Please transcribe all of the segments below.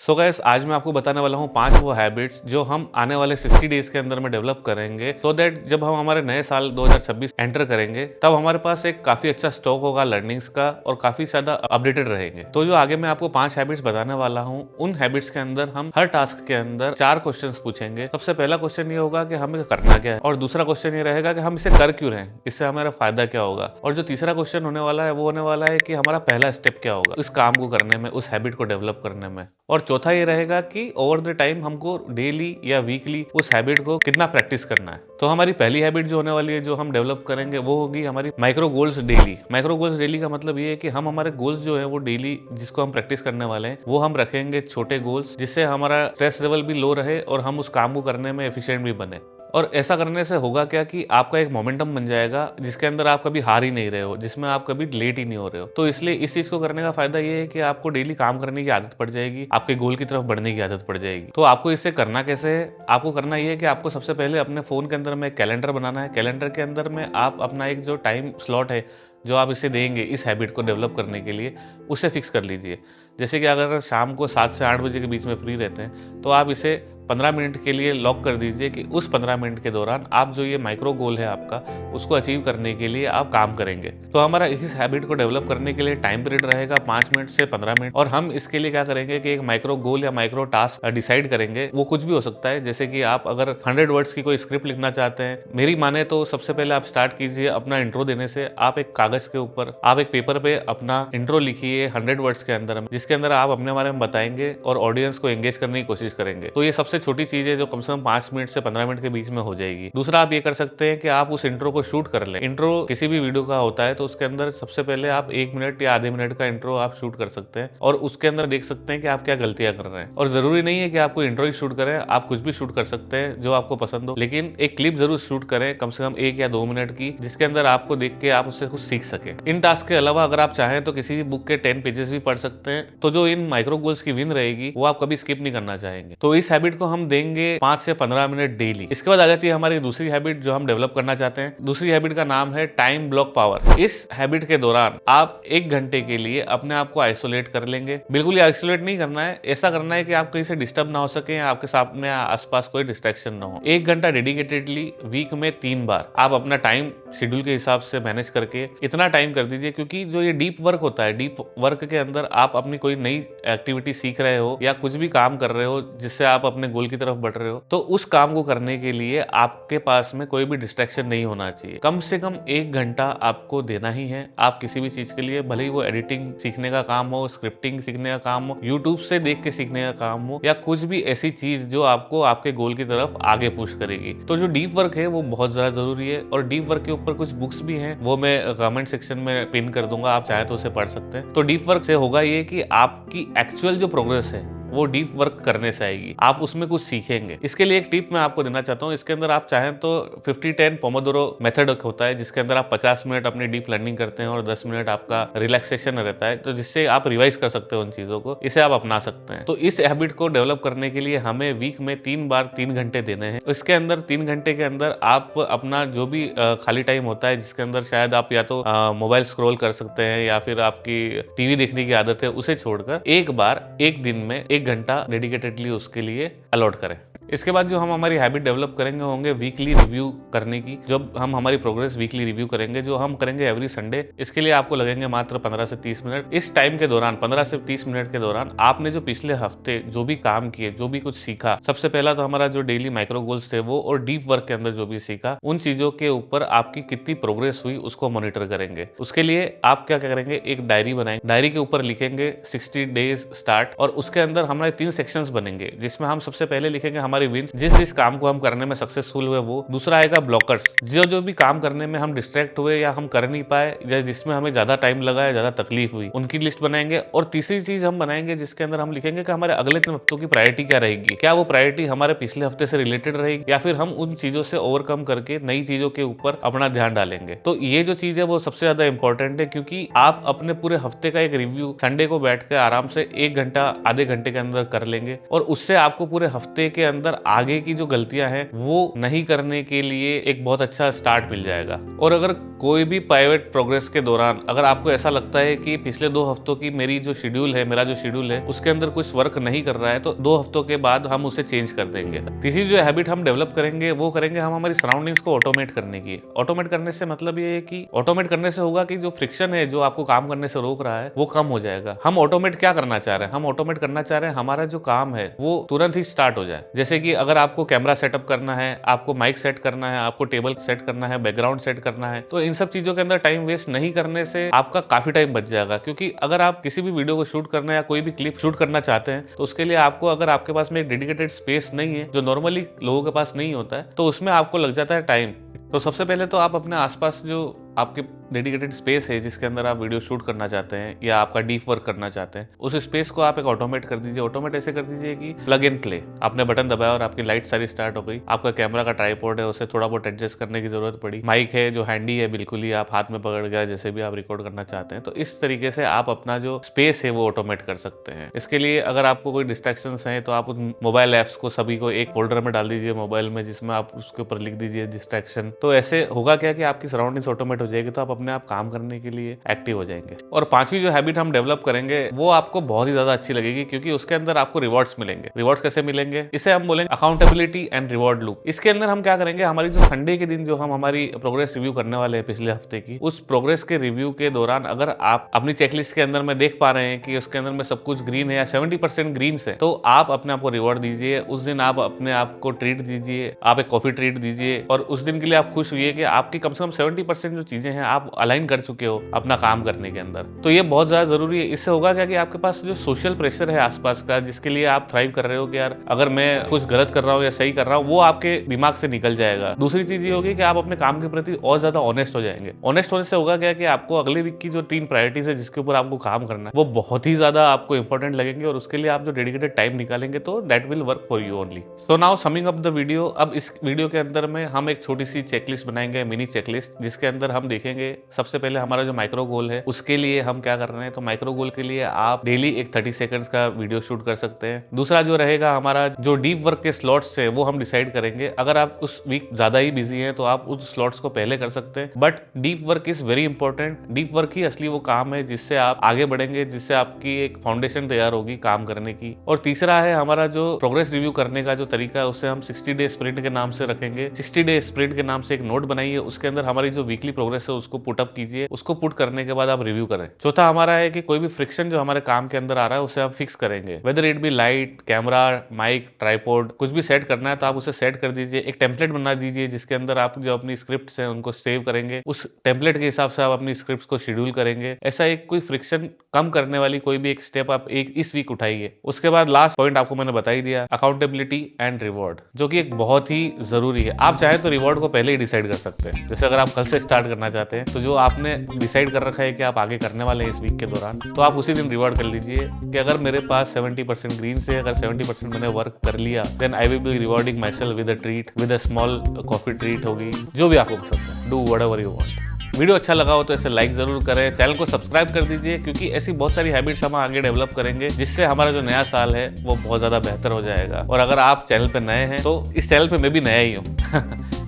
So guys आज मैं आपको बताने वाला हूँ 5 वो हैबिट्स जो हम आने वाले 60 डेज के अंदर में डेवलप करेंगे सो दैट जब हम हमारे नए साल 2026 एंटर करेंगे तब हमारे पास एक काफी अच्छा स्टॉक होगा लर्निंग्स का और काफी ज्यादा अपडेटेड रहेंगे। तो जो आगे मैं आपको 5 हैबिट्स बताने वाला हूँ उन हैबिट्स के अंदर हम हर टास्क के अंदर 4 क्वेश्चंस पूछेंगे। सबसे पहला क्वेश्चन ये होगा कि हमें करना क्या है और दूसरा क्वेश्चन ये रहेगा कि हम इसे कर क्यों रहे हैं, इससे हमारा फायदा क्या होगा, और जो तीसरा क्वेश्चन होने वाला है वो होने वाला है कि हमारा पहला स्टेप क्या होगा उस काम को करने में, उस हैबिट को डेवलप करने में। और चौथा ये रहेगा कि ओवर द टाइम हमको डेली या वीकली उस हैबिट को कितना प्रैक्टिस करना है। तो हमारी पहली हैबिट जो होने वाली है जो हम डेवलप करेंगे वो होगी हमारी micro goals daily. Micro goals daily का मतलब ये है कि हम हमारे गोल्स जो है वो डेली जिसको हम प्रैक्टिस करने वाले हैं वो हम रखेंगे छोटे गोल्स, जिससे हमारा स्ट्रेस लेवल भी लो रहे और हम उस काम को करने में एफिशिएंट भी बने। और ऐसा करने से होगा क्या कि आपका एक मोमेंटम बन जाएगा जिसके अंदर आप कभी हार ही नहीं रहे हो, जिसमें आप कभी लेट ही नहीं हो रहे हो। तो इसलिए इस चीज को करने का फायदा ये है कि आपको डेली काम करने की आदत पड़ जाएगी, आपके गोल की तरफ बढ़ने की आदत पड़ जाएगी। तो आपको इससे करना कैसे है, आपको करना ये है कि आपको सबसे पहले अपने फोन के अंदर में एक कैलेंडर बनाना है। कैलेंडर के अंदर में आप अपना एक जो टाइम स्लॉट है जो आप इसे देंगे इस हैबिट को डेवलप करने के लिए उसे फिक्स कर लीजिए। जैसे कि अगर शाम को 7 से 8 बजे के बीच में फ्री रहते हैं तो आप इसे 15 मिनट के लिए लॉक कर दीजिए कि उस 15 मिनट के दौरान आप जो ये माइक्रो गोल है आपका उसको अचीव करने के लिए आप काम करेंगे। तो हमारा इस हैबिट को डेवलप करने के लिए टाइम पीरियड रहेगा 5 मिनट से 15 मिनट, और हम इसके लिए क्या करेंगे कि एक माइक्रो गोल या माइक्रो टास्क डिसाइड करेंगे। वो कुछ भी हो सकता है, जैसे कि आप अगर 100 वर्ड्स की कोई स्क्रिप्ट लिखना चाहते हैं, मेरी माने तो सबसे पहले आप स्टार्ट कीजिए अपना इंट्रो देने से। आप एक कागज के ऊपर, आप एक पेपर पे अपना इंट्रो लिखिए 100 वर्ड्स के अंदर, जिसके अंदर आप अपने बारे में बताएंगे और ऑडियंस को एंगेज करने की कोशिश करेंगे। तो ये सबसे छोटी चीज है जो कम से कम 5 मिनट से 15 मिनट के बीच में हो जाएगी। दूसरा आप ये कर सकते हैं कि आप उस इंट्रो को शूट कर लें। इंट्रो किसी भी वीडियो का होता है तो उसके अंदर सबसे पहले आप 1 मिनट या आधे मिनट का इंट्रो आप शूट कर सकते हैं और उसके अंदर देख सकते हैं कि आप क्या गलतियां कर रहे हैं। और जरूरी नहीं है कि आपको इंट्रो ही शूट करें, आप कुछ भी शूट कर सकते हैं जो आपको पसंद हो, लेकिन एक क्लिप जरूर शूट करें कम से कम 1 या 2 मिनट की, जिसके अंदर आपको देख के आप उससे कुछ सीख सके। इन टास्क के अलावा अगर आप चाहें तो किसी भी बुक के 10 पेजेस भी पढ़ सकते हैं। तो जो इन माइक्रो गोल्स की विन रहेगी वो आप कभी स्किप नहीं करना चाहेंगे। तो इस हैबिट को हम देंगे 5 से 15 मिनट डेली। इसके बाद आ जाती है हमारी दूसरी हैबिट जो हम डेवलप करना चाहते हैं। दूसरी हैबिट का नाम है टाइम ब्लॉक पावर। इस हैबिट के दौरान आप 1 घंटे के लिए अपने आप को आइसोलेट कर लेंगे। बिल्कुल ही आइसोलेट नहीं करना है, ऐसा करना है कि आप कहीं से डिस्टर्ब ना हो सके या आपके सामने आसपास कोई डिस्ट्रैक्शन ना हो। 1 घंटा डेडिकेटेडली वीक में 3 बार आप अपना टाइम शेड्यूल के हिसाब से मैनेज करके इतना टाइम कर दीजिए, क्योंकि जो ये डीप वर्क होता है, डीप वर्क के अंदर आप अपनी कोई नई एक्टिविटी सीख रहे हो या कुछ भी काम कर रहे हो जिससे आप अपने गोल की तरफ बढ़ रहे हो, तो उस काम को करने के लिए आपके पास में कोई भी डिस्ट्रैक्शन नहीं होना चाहिए। कम से कम 1 घंटा आपको देना ही है। आप किसी भी चीज के लिए, भले ही वो एडिटिंग सीखने का काम हो, स्क्रिप्टिंग सीखने का काम हो, यूट्यूब से देख के सीखने का काम हो, या कुछ भी ऐसी चीज जो आपको आपके गोल की तरफ आगे पुश करेगी। तो जो डीप वर्क है वो बहुत ज्यादा जरूरी है। और डीप वर्क के ऊपर कुछ बुक्स भी हैं, वो मैं कमेंट सेक्शन में पिन कर दूंगा, आप चाहे तो उसे पढ़ सकते हैं। तो डीप वर्क से होगा ये कि आपकी एक्चुअल जो प्रोग्रेस है वो डीप वर्क करने से आएगी, आप उसमें कुछ सीखेंगे। इसके लिए एक टिप मैं आपको देना चाहता हूँ। इसके अंदर आप चाहें तो 50-10 पोमोडोरो मेथड होता है, जिसके अंदर आप 50 मिनट अपनी डीप लर्निंग करते हैं और 10 मिनट आपका रिलैक्सेशन रहता है, तो जिससे आप रिवाइज कर सकते हो उन चीजों को। इसे आप अपना सकते हैं। तो इस हैबिट को डेवलप करने के लिए हमें वीक में 3 बार 3 घंटे देने हैं। तो इसके अंदर 3 घंटे के अंदर आप अपना जो भी खाली टाइम होता है, जिसके अंदर शायद आप या तो मोबाइल स्क्रॉल कर सकते हैं या फिर आपकी टीवी देखने की आदत है, उसे छोड़कर एक बार एक दिन में 1 घंटा डेडिकेटेडली उसके लिए अलॉट करें। इसके बाद जो हम हमारी हैबिट डेवलप करेंगे होंगे वीकली रिव्यू करने की। जब हम हमारी प्रोग्रेस वीकली रिव्यू करेंगे, जो हम करेंगे एवरी संडे, इसके लिए आपको लगेंगे मात्र 15 से 30 मिनट। इस टाइम के दौरान 15 से 30 मिनट के दौरान आपने जो पिछले हफ्ते जो भी काम किए, जो भी कुछ सीखा, सबसे पहला तो हमारा जो डेली माइक्रो गोल्स थे वो, और डीप वर्क के अंदर जो भी सीखा, उन चीजों के ऊपर आपकी कितनी प्रोग्रेस हुई उसको मॉनिटर करेंगे। उसके लिए आप क्या करेंगे, एक डायरी बनाएंगे। डायरी के ऊपर लिखेंगे 60 डेज स्टार्ट, और उसके अंदर हमारे 3 सेक्शंस बनेंगे, जिसमें हम सबसे पहले लिखेंगे हमारी विंस, जिस काम को हम करने में सक्सेसफुल हुए वो। दूसरा आएगा ब्लॉकर्स, जो भी काम करने में हम डिस्ट्रैक्ट हुए या हम कर नहीं पाए या जिसमें हमें ज्यादा टाइम लगा या ज्यादा तकलीफ हुई, उनकी लिस्ट बनाएंगे। और तीसरी चीज हम बनाएंगे जिसके अंदर हम लिखेंगे कि हमारे अगले 3 हफ्तों की प्रायोरिटी क्या रहेगी। क्या वो प्रायोरिटी हमारे पिछले हफ्ते से रिलेटेड रहेगी या फिर हम उन चीजों से ओवरकम करके नई चीजों के ऊपर अपना ध्यान डालेंगे। तो ये जो चीज है वो सबसे ज्यादा इंपॉर्टेंट है, क्योंकि आप अपने पूरे हफ्ते का एक रिव्यू संडे को बैठ के आराम से 1 घंटा आधे घंटे के अंदर कर लेंगे, और उससे आपको पूरे हफ्ते के अंदर अंदर आगे की जो गलतियां हैं वो नहीं करने के लिए एक बहुत अच्छा स्टार्ट मिल जाएगा। और अगर कोई भी प्राइवेट प्रोग्रेस के दौरान अगर आपको ऐसा लगता है कि पिछले 2 हफ्तों की मेरा जो शेड्यूल है उसके अंदर कुछ वर्क नहीं कर रहा है, तो 2 हफ्तों के बाद हम उसे चेंज कर देंगे। तीसरी जो हैबिट हम डेवलप करेंगे वो करेंगे हम हमारी सराउंडिंग्स को ऑटोमेट करने की। ऑटोमेट करने से मतलब ये है कि ऑटोमेट करने से होगा कि जो फ्रिक्शन है जो आपको काम करने से रोक रहा है वो कम हो जाएगा। हम ऑटोमेट क्या करना चाह रहे हैं? हम ऑटोमेट करना चाह रहे हैं हमारा जो काम है वो तुरंत ही स्टार्ट हो जाए। जैसे कि अगर आपको कैमरा सेटअप करना है, आपको माइक सेट करना है, आपको टेबल सेट करना है, बैकग्राउंड सेट करना है, तो इन सब चीजों के अंदर टाइम वेस्ट नहीं करने से आपका काफी टाइम बच जाएगा। क्योंकि अगर आप किसी भी वीडियो को शूट करना या कोई भी क्लिप शूट करना चाहते हैं तो उसके लिए आपको, अगर आपके पास में एक डेडिकेटेड स्पेस नहीं है जो नॉर्मली लोगों के पास नहीं होता है, तो उसमें आपको लग जाता है टाइम। तो सबसे पहले तो आप अपने आसपास जो आपके डेडिकेटेड स्पेस है जिसके अंदर आप वीडियो शूट करना चाहते हैं या आपका डीप वर्क करना चाहते हैं, उस स्पेस को आप एक ऑटोमेट कर दीजिए। ऑटोमेट ऐसे कर दीजिए कि प्लग एंड प्ले, आपने बटन दबाया और आपकी लाइट सारी स्टार्ट हो गई। आपका कैमरा का ट्राइपॉड है, उसे थोड़ा बहुत एडजस्ट करने की जरूरत पड़ी। माइक है जो हैंडी है, बिल्कुल ही आप हाथ में पकड़ गया जैसे भी आप रिकॉर्ड करना चाहते हैं, तो इस तरीके से आप अपना जो स्पेस है वो ऑटोमेट कर सकते हैं। इसके लिए अगर आपको कोई डिस्ट्रैक्शन है तो आप उन मोबाइल ऐप्स को सभी को एक फोल्डर में डाल दीजिए मोबाइल में, जिसमें आप उसके ऊपर लिख दीजिए डिस्ट्रैक्शन। तो ऐसे होगा क्या कि आपकी सराउंडिंग्स ऑटोमेट हो जाएगी, तो आप अपने आप काम करने के लिए एक्टिव हो जाएंगे। और पांचवी जो हैबिट हम डेवलप करेंगे वो आपको बहुत ही ज्यादा अच्छी लगेगी, क्योंकि उसके अंदर आपको रिवॉर्ड्स मिलेंगे। रिवॉर्ड्स कैसे मिलेंगे? इसे हम बोलेंगे अकाउंटेबिलिटी एंड रिवॉर्ड लूप। इसके अंदर हम क्या करेंगे, हमारी जो संडे के दिन जो हम हमारी प्रोग्रेस रिव्यू करने वाले हैं पिछले हफ्ते की, उस प्रोग्रेस के रिव्यू के दौरान अगर आप अपनी चेकलिस्ट के अंदर में देख पा रहे हैं कि उसके अंदर में सब कुछ ग्रीन है या 70% ग्रीन है, तो आप अपने आप को रिवॉर्ड दीजिए। उस दिन आप अपने आप को ट्रीट दीजिए, आप एक कॉफी ट्रीट दीजिए, और उस दिन के लिए आप खुश हुई कि आपकी कम से कम 70% जो चीजें हैं आप अलाइन कर चुके हो अपना काम करने के अंदर। तो ये बहुत ज्यादा जरूरी है। इससे होगा क्या कि आपके पास जो सोशल प्रेशर है आसपास का, जिसके लिए आप थ्राइव कर रहे हो कि यार अगर मैं कुछ गलत कर रहा हूँ या सही कर रहा हूँ, वो आपके दिमाग से निकल जाएगा। दूसरी चीज ये होगी कि आप अपने काम के प्रति और ज्यादा ऑनेस्ट हो जाएंगे। ऑनेस्ट होने से होगा क्या कि आपको अगले वीक की जो 3 प्रायोरिटीज है जिसके ऊपर आपको काम करना है वो बहुत ही ज्यादा आपको इंपॉर्टेंट लगेंगे, और उसके लिए आप जो डेडिकेटेड टाइम निकालेंगे तो that will work for you only. So now summing up the video, अब इस वीडियो के अंदर में हम एक छोटी सी चेकलिस्ट बनाएंगे, मिनी चेकलिस्ट, जिसके अंदर हम देखेंगे सबसे पहले हमारा जो माइक्रो गोल है उसके लिए हम क्या कर रहे हैं। तो माइक्रो गोल के लिए आप डेली एक 30 सेकंड्स का वीडियो शूट कर सकते हैं। दूसरा जो रहेगा हमारा जो डीप वर्क के स्लॉट्स है वो हम डिसाइड करेंगे। अगर आप उस वीक ज्यादा ही बिजी हैं तो आप उस स्लॉट्स को पहले कर सकते हैं, but deep work is very important. Deep work ही असली वो काम है जिससे आप आगे बढ़ेंगे, जिससे आपकी एक फाउंडेशन तैयार होगी काम करने की। और तीसरा है हमारा जो प्रोग्रेस रिव्यू करने का जो तरीका है उसे हम 60 डे स्प्रिंट के नाम से रखेंगे। 60 डे स्प्रिंट के नाम से एक नोट बनाइए, उसके अंदर हमारी जो वीकली प्रोग्रेस है उसको पुट अप कीजिए। उसको पुट करने के बाद आप रिव्यू करें। चौथा हमारा है कि कोई भी फ्रिक्शन जो हमारे काम के अंदर आ रहा है उसे हम फिक्स करेंगे। Whether it be light, camera, mic, tripod, कुछ भी सेट करना है तो आप उसे सेट कर दीजिए। एक टेम्पलेट बना दीजिए जिसके अंदर आप जो अपनी स्क्रिप्ट्स हैं उनको सेव करेंगे। उस टेम्पलेट के हिसाब से आप अपनी स्क्रिप्ट्स को शेड्यूल करेंगे। ऐसा एक कोई फ्रिक्शन कम करने वाली कोई भी एक स्टेप आप एक इस वीक उठाइए। उसके बाद लास्ट पॉइंट आपको मैंने बता ही दिया, अकाउंटेबिलिटी एंड रिवॉर्ड, जो कि एक बहुत ही जरूरी है। आप चाहे तो रिवॉर्ड को पहले ही डिसाइड कर सकते हैं। जैसे अगर आप कल से स्टार्ट करना चाहते हैं तो जो आपने डिसाइड कर रखा है कि आप आगे करने वाले हैं इस वीक के दौरान, तो आप उसी दिन रिवॉर्ड कर लीजिए कि अगर मेरे पास 70% ग्रीन से अगर 70% मैंने वर्क कर लिया, then I will be rewarding myself with a treat, with a small coffee treat होगी, जो भी आपको पसंद है। Do whatever you want. Video अच्छा लगा हो तो इसे लाइक जरूर करें, चैनल को सब्सक्राइब कर दीजिए, क्योंकि ऐसी बहुत सारी हैबिट्स हम आगे डेवलप करेंगे जिससे हमारा जो नया साल है वो बहुत ज़्यादा बेहतर हो जाएगा। और अगर आप चैनल पे नए हैं तो इस चैनल पे मैं भी नया ही हूँ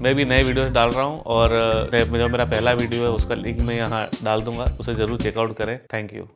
मैं भी नए वीडियोस डाल रहा हूँ, और जो मेरा पहला वीडियो है उसका लिंक मैं यहाँ डाल दूंगा, उसे जरूर चेकआउट करें। Thank you.